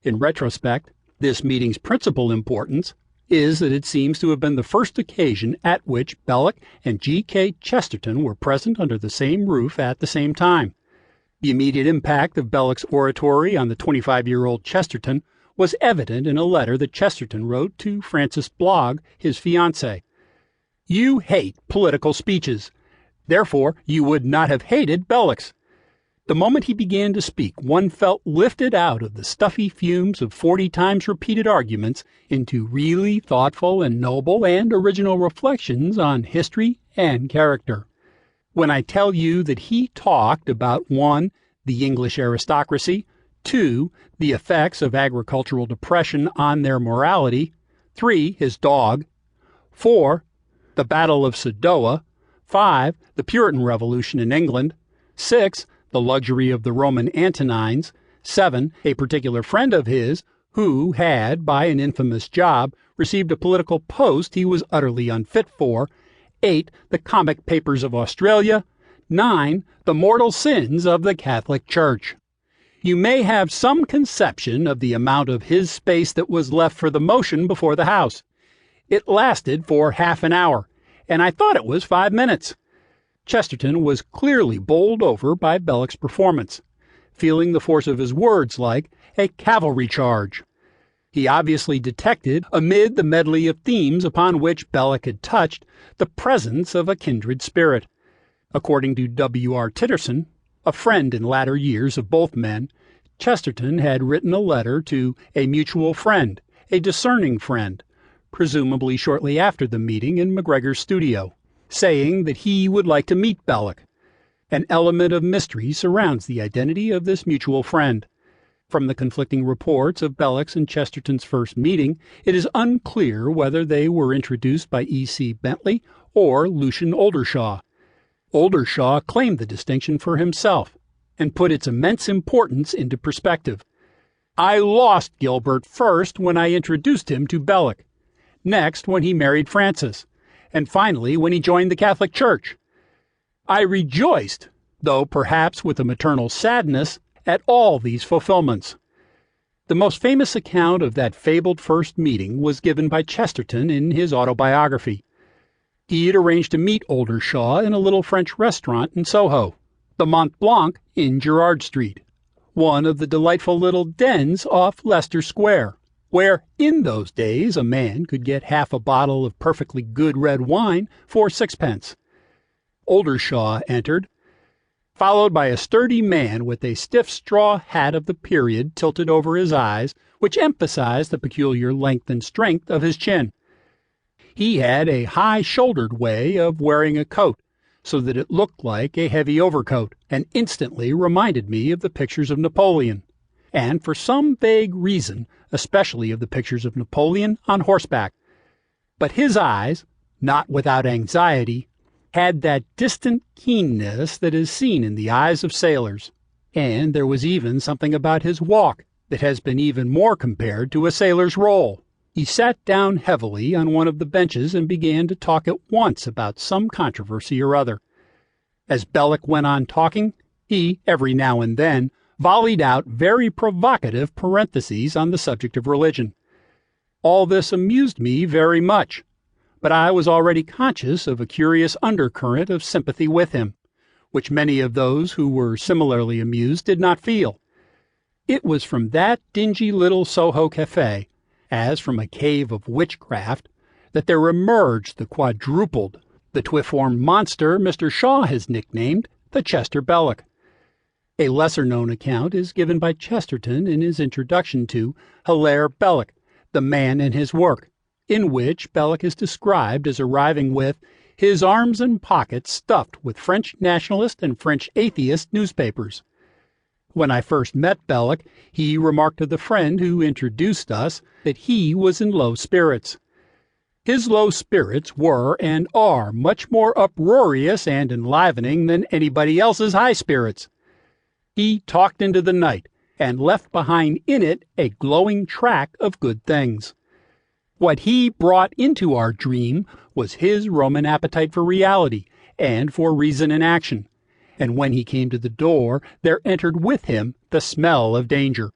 In retrospect, this meeting's principal importance is that it seems to have been the first occasion at which Belloc and G.K. Chesterton were present under the same roof at the same time. The immediate impact of Belloc's oratory on the 25-year-old Chesterton was evident in a letter that Chesterton wrote to Frances Blogg, his fiancée. "You hate political speeches. Therefore, you would not have hated Belloc's." The moment he began to speak, one felt lifted out of the stuffy fumes of 40 times repeated arguments into really thoughtful and noble and original reflections on history and character. When I tell you that he talked about 1. The English aristocracy, 2. The effects of agricultural depression on their morality, 3. His dog, 4. The Battle of Sadowa, 5. The Puritan Revolution in England, 6. The luxury of the Roman Antonines, 7. A particular friend of his who had, by an infamous job, received a political post he was utterly unfit for, 8. The comic papers of Australia, 9. The mortal sins of the Catholic Church. You may have some conception of the amount of his space that was left for the motion before the House. It lasted for half an hour, and I thought it was 5 minutes. Chesterton was clearly bowled over by Belloc's performance, feeling the force of his words like a cavalry charge. He obviously detected, amid the medley of themes upon which Belloc had touched, the presence of a kindred spirit. According to W.R. Titterson, a friend in latter years of both men, Chesterton had written a letter to a mutual friend, a discerning friend, presumably shortly after the meeting in MacGregor's studio, saying that he would like to meet Belloc. An element of mystery surrounds the identity of this mutual friend. From the conflicting reports of Belloc's and Chesterton's first meeting, it is unclear whether they were introduced by E.C. Bentley or Lucian Oldershaw. Oldershaw claimed the distinction for himself and put its immense importance into perspective. "I lost Gilbert first when I introduced him to Belloc, next when he married Frances, and finally when he joined the Catholic Church. I rejoiced, though perhaps with a maternal sadness, at all these fulfillments." The most famous account of that fabled first meeting was given by Chesterton in his autobiography. He had arranged to meet Oldershaw in a little French restaurant in Soho, the Mont Blanc in Gerrard Street, one of the delightful little dens off Leicester Square, where in those days a man could get half a bottle of perfectly good red wine for 6 pence. Oldershaw entered, followed by a sturdy man with a stiff straw hat of the period tilted over his eyes, which emphasized the peculiar length and strength of his chin. He had a high-shouldered way of wearing a coat, so that it looked like a heavy overcoat, and instantly reminded me of the pictures of Napoleon, and for some vague reason, especially of the pictures of Napoleon on horseback. But his eyes, not without anxiety, had that distant keenness that is seen in the eyes of sailors, and there was even something about his walk that has been even more compared to a sailor's roll. He sat down heavily on one of the benches and began to talk at once about some controversy or other. As Belloc went on talking, he, every now and then, volleyed out very provocative parentheses on the subject of religion. All this amused me very much, but I was already conscious of a curious undercurrent of sympathy with him, which many of those who were similarly amused did not feel. It was from that dingy little Soho cafe, as from a cave of witchcraft, that there emerged the quadrupled, the twiformed monster Mr. Shaw has nicknamed the Chester Belloc. A lesser-known account is given by Chesterton in his introduction to Hilaire Belloc, The Man and His Work, in which Belloc is described as arriving with his arms and pockets stuffed with French nationalist and French atheist newspapers. When I first met Belloc, he remarked to the friend who introduced us that he was in low spirits. His low spirits were and are much more uproarious and enlivening than anybody else's high spirits. He talked into the night and left behind in it a glowing track of good things. What he brought into our dream was his Roman appetite for reality and for reason and action, and when he came to the door there entered with him the smell of danger.